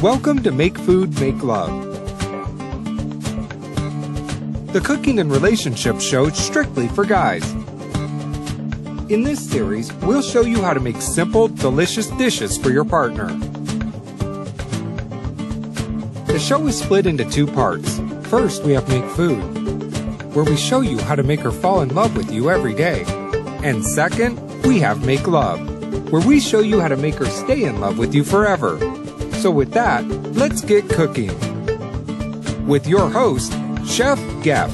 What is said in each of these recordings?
Welcome to Make Food, Make Love, the cooking and relationship show strictly for guys. In this series, we'll show you how to make simple, delicious dishes for your partner. The show is split into two parts. First, we have Make Food, where we show you how to make her fall in love with you every day. And second, we have Make Love, where we show you how to make her stay in love with you forever. So with that, let's get cooking. With your host, Chef Gef.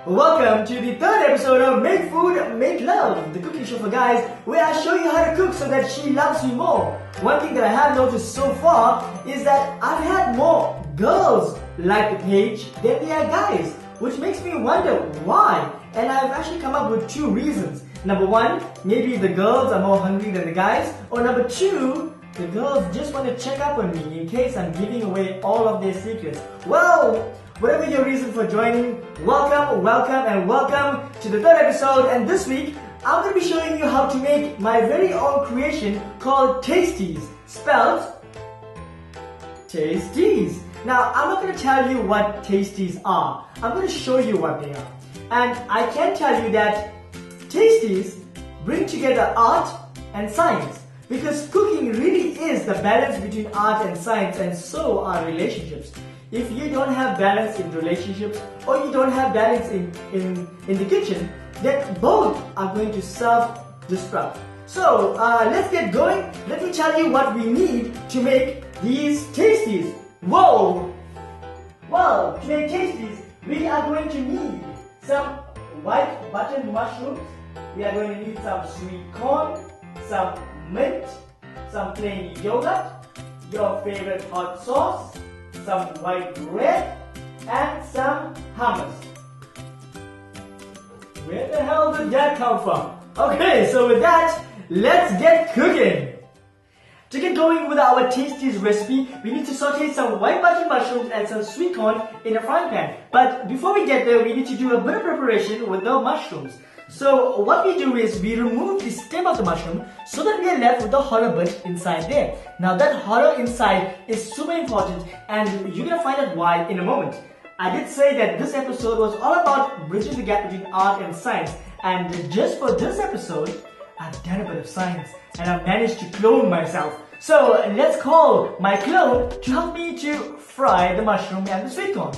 Welcome to the third episode of Make Food, Make Love, the cooking show for guys, where I show you how to cook so that she loves you more. One thing that I have noticed so far is that I've had more girls like the page than there are guys, which makes me wonder why. And I've actually come up with two reasons. Number one, maybe the girls are more hungry than the guys. Or number two, the girls just want to check up on me in case I'm giving away all of their secrets. Well, whatever your reason for joining, welcome to the third episode. And this week, I'm going to be showing you how to make my very own creation called Tastease, spelled Tastease. Now, I'm not going to tell you what Tastease are. I'm going to show you what they are. And I can tell you that Tastease bring together art and science, because cooking really is the balance between art and science, and so are relationships. If you don't have balance in relationships, or you don't have balance in the kitchen, then both are going to self-destruct. So let's get going. Let me tell you what we need to make these Tastease. Whoa! Well, to make Tastease, we are going to need some white button mushrooms. We are going to need some sweet corn, some mint, some plain yogurt, your favorite hot sauce, some white bread, and some hummus. Where the hell did that come from? Okay, so with that, let's get cooking. To get going with our Tastease recipe, we need to saute some white button mushrooms and some sweet corn in a frying pan. But before we get there, we need to do a bit of preparation with the mushrooms. So what we do is we remove the stem of the mushroom so that we are left with the hollow bit inside there. Now that hollow inside is super important, and you're gonna find out why in a moment. I did say that this episode was all about bridging the gap between art and science, and just for this episode, I've done a bit of science and I've managed to clone myself. So let's call my clone to help me to fry the mushroom and the sweet corn.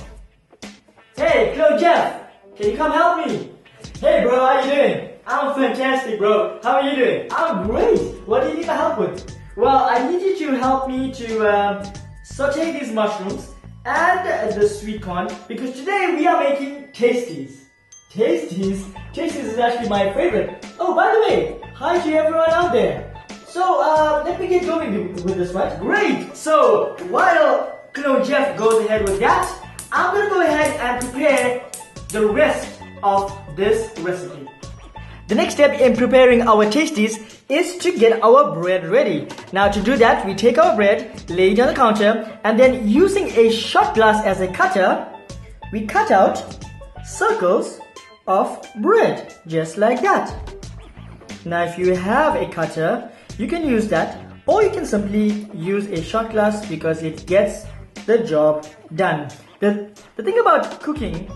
Hey, Clone Jeff, can you come help me? Hey bro, how you doing? I'm fantastic bro. How are you doing? I'm great. What do you need my help with? Well, I need you to help me to saute these mushrooms and the sweet corn, because today we are making Tastease. Tastease is actually my favorite. Oh, by the way, hi to everyone out there. So let me get going with this, right? Great. So while Clone Jeff goes ahead with that, I'm gonna go ahead and prepare the rest of this recipe. The next step in preparing our Tastease is to get our bread ready. Now to do that, we take our bread, lay it on the counter, and then using a shot glass as a cutter, we cut out circles of bread, just like that. Now if you have a cutter, you can use that, or you can simply use a shot glass because it gets the job done. The thing about cooking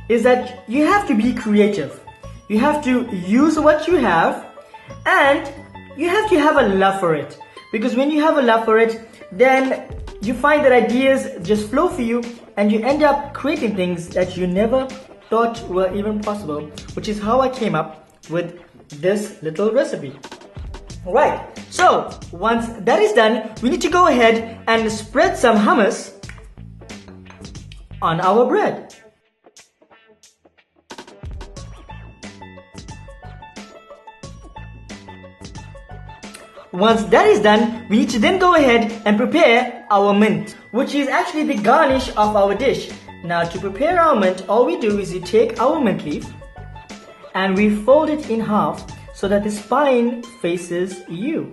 is that you have to be creative. You have to use what you have, and you have to have a love for it. Because when you have a love for it, then you find that ideas just flow for you, and you end up creating things that you never thought were even possible, which is how I came up with this little recipe. Alright, so once that is done, we need to go ahead and spread some hummus on our bread. Once that is done, we need to then go ahead and prepare our mint, which is actually the garnish of our dish. Now to prepare our mint, all we do is we take our mint leaf and we fold it in half so that the spine faces you.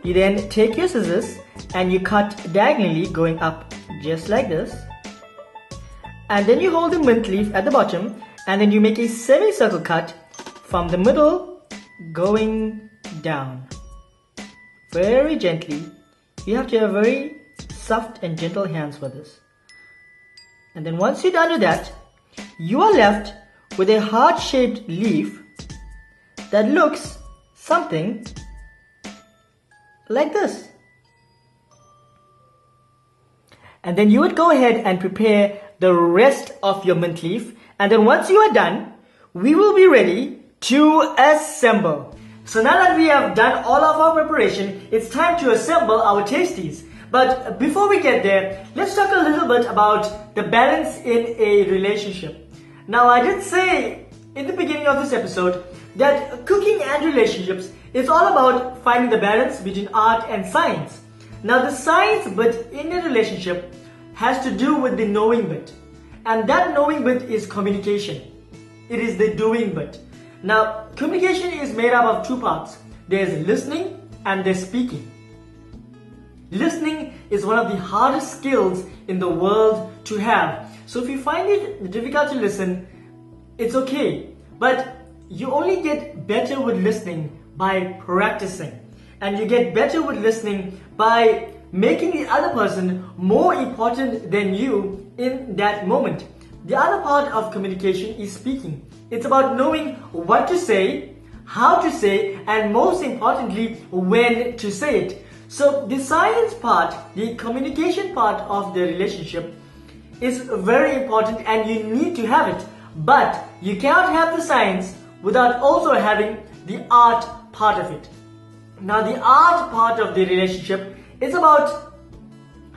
You then take your scissors and you cut diagonally going up just like this. And then you hold the mint leaf at the bottom, and then you make a semicircle cut from the middle going down. Very gently. You have to have very soft and gentle hands for this. And then once you're done with that, you are left with a heart-shaped leaf that looks something like this. And then you would go ahead and prepare the rest of your mint leaf. And then once you are done, we will be ready to assemble. So now that we have done all of our preparation, it's time to assemble our Tastease. But before we get there, let's talk a little bit about the balance in a relationship. Now, I did say in the beginning of this episode that cooking and relationships is all about finding the balance between art and science. Now, the science bit in a relationship has to do with the knowing bit. And that knowing bit is communication. It is the doing bit. Now, communication is made up of two parts. There's listening and there's speaking. Listening is one of the hardest skills in the world to have. So if you find it difficult to listen, it's okay. But you only get better with listening by practicing. And you get better with listening by making the other person more important than you in that moment. The other part of communication is speaking. It's about knowing what to say, how to say, and most importantly, when to say it. So the science part, the communication part of the relationship is very important and you need to have it. But you cannot have the science without also having the art part of it. Now the art part of the relationship is about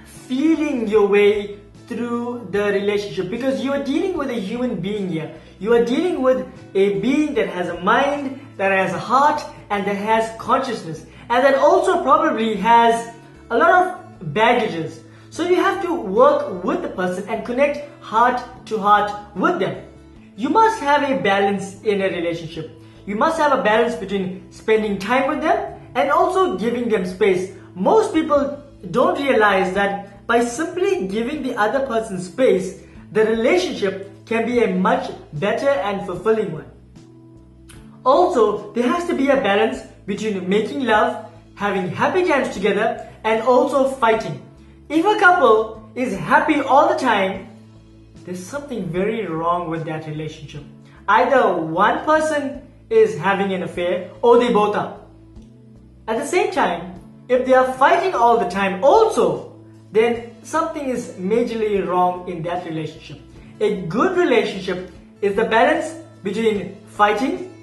feeling your way through the relationship, because you are dealing with a human being here. You are dealing with a being that has a mind, that has a heart, and that has consciousness, and that also probably has a lot of baggages. So you have to work with the person and connect heart to heart with them. You must have a balance in a relationship. You must have a balance between spending time with them and also giving them space. Most people don't realize that by simply giving the other person space, the relationship can be a much better and fulfilling one. Also, there has to be a balance between making love, having happy times together, and also fighting. If a couple is happy all the time, there's something very wrong with that relationship. Either one person is having an affair or they both are. At the same time, if they are fighting all the time also, then something is majorly wrong in that relationship. A good relationship is the balance between fighting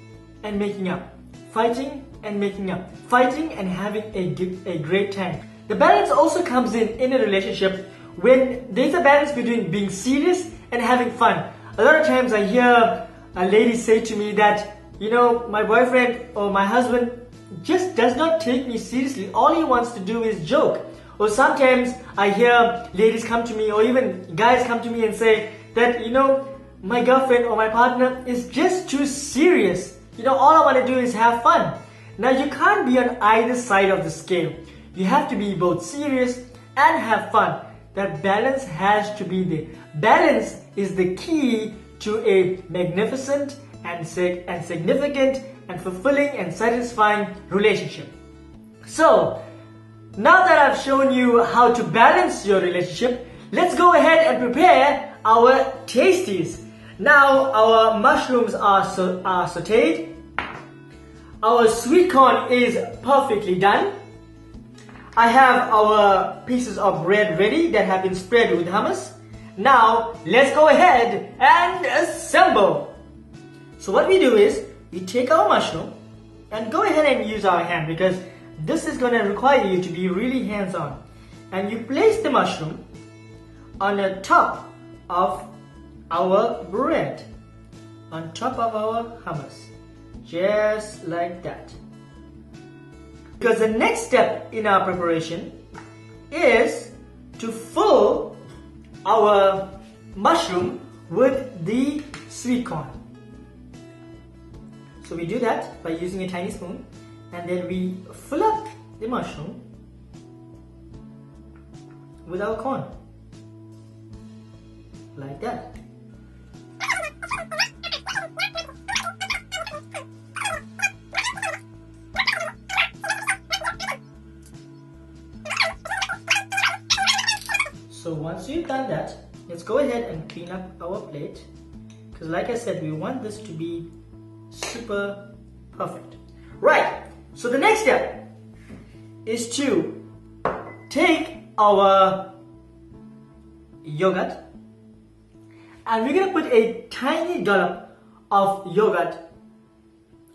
and making up. Fighting and making up. Fighting and having a great time. The balance also comes in a relationship when there's a balance between being serious and having fun. A lot of times I hear a lady say to me that, you know, my boyfriend or my husband just does not take me seriously. All he wants to do is joke. Or sometimes I hear ladies come to me, or even guys come to me and say that, you know, my girlfriend or my partner is just too serious. You know, all I want to do is have fun. Now you can't be on either side of the scale. You have to be both serious and have fun. That balance has to be there. Balance is the key to a magnificent and significant and fulfilling and satisfying relationship. So, now that I've shown you how to balance your relationship, let's go ahead and prepare our Tastease. Now our mushrooms are sauteed. Our sweet corn is perfectly done. I have our pieces of bread ready that have been spread with hummus. Now let's go ahead and assemble. So what we do is we take our mushroom and go ahead and use our hand, because this is going to require you to be really hands-on. And you place the mushroom on the top of our bread, on top of our hummus, just like that. Because the next step in our preparation is to fill our mushroom with the sweet corn. So we do that by using a tiny spoon, and then we fill up the mushroom with our corn, like that. So once you've done that, let's go ahead and clean up our plate, because like I said, we want this to be super perfect. Right, so the next step is to take our yogurt and we're gonna put a tiny dollop of yogurt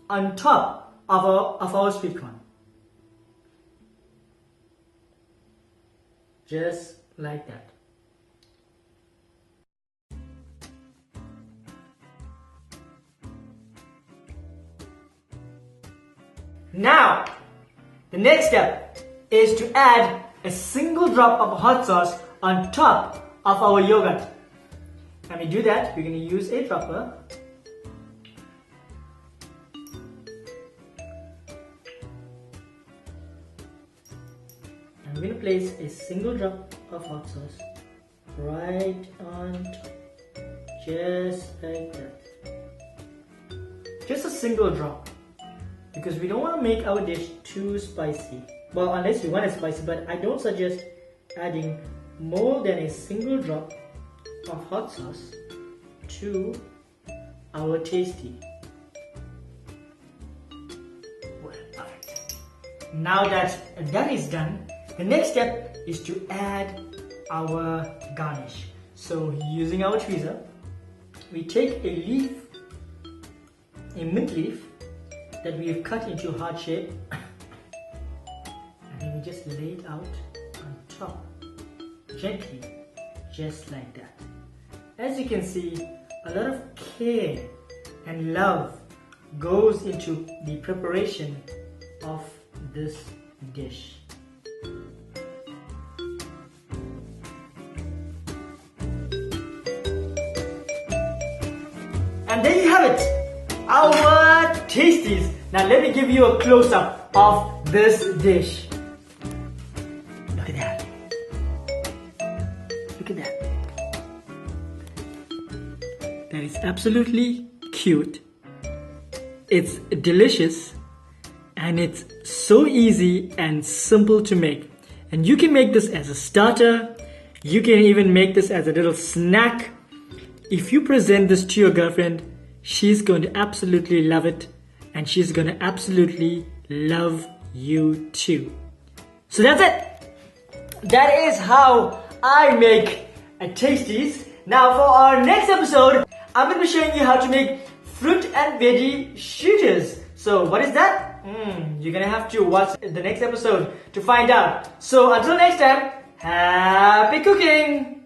on top of our sweet corn. Just like that. Now, the next step is to add a single drop of hot sauce on top of our yogurt. When we do that, we're going to use a dropper. And we're going to place a single drop of hot sauce right on top. Just like that. Just a single drop. Because we don't want to make our dish too spicy. Well, unless you want it spicy, but I don't suggest adding more than a single drop of hot sauce to our Tastease. Well, perfect. Now that that is done, the next step is to add our garnish. So using our tweezer, we take a leaf, a mint leaf, that we have cut into heart shape, and then we just lay it out on top, gently, just like that. As you can see, a lot of care and love goes into the preparation of this dish. And there you have it, our Tastease. Now let me give you a close-up of this dish. Look at that. Look at that. That is absolutely cute. It's delicious and it's so easy and simple to make. And you can make this as a starter. You can even make this as a little snack. If you present this to your girlfriend, she's going to absolutely love it. And she's going to absolutely love you too. So that's it. That is how I make a Tastease. Now for our next episode, I'm going to be showing you how to make fruit and veggie shooters. So what is that? You're going to have to watch the next episode to find out. So until next time, happy cooking!